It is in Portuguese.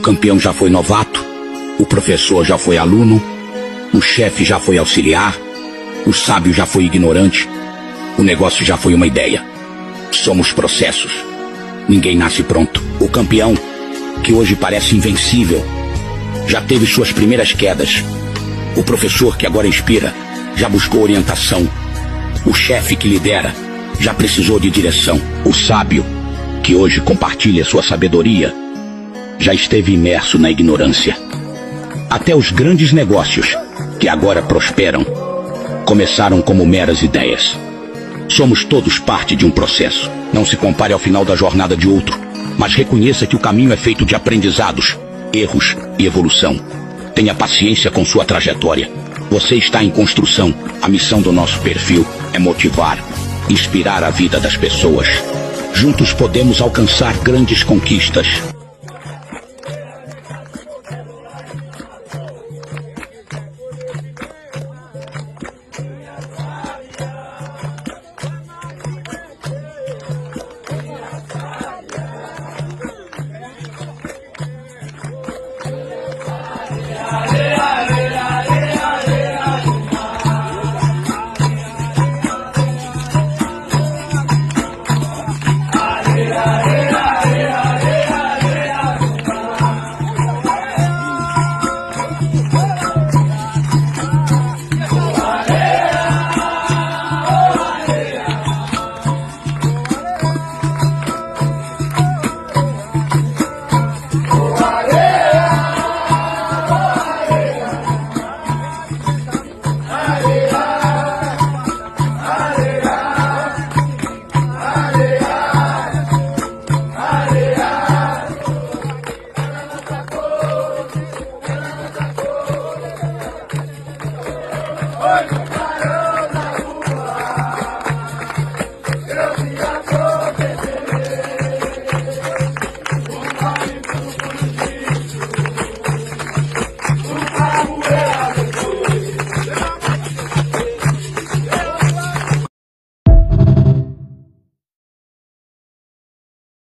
campeão já foi novato, o professor já foi aluno, o chefe já foi auxiliar, o sábio já foi ignorante, o negócio já foi uma ideia. Somos processos. Ninguém nasce pronto. O campeão, que hoje parece invencível, já teve suas primeiras quedas. O professor, que agora inspira, já buscou orientação. O chefe, que lidera, já precisou de direção. O sábio, que hoje compartilha sua sabedoria, já esteve imerso na ignorância. Até os grandes negócios, que agora prosperam, começaram como meras ideias. Somos todos parte de um processo. Não se compare ao final da jornada de outro, mas reconheça que o caminho é feito de aprendizados, erros e evolução. Tenha paciência com sua trajetória. Você está em construção. A missão do nosso perfil é motivar, inspirar a vida das pessoas. Juntos podemos alcançar grandes conquistas.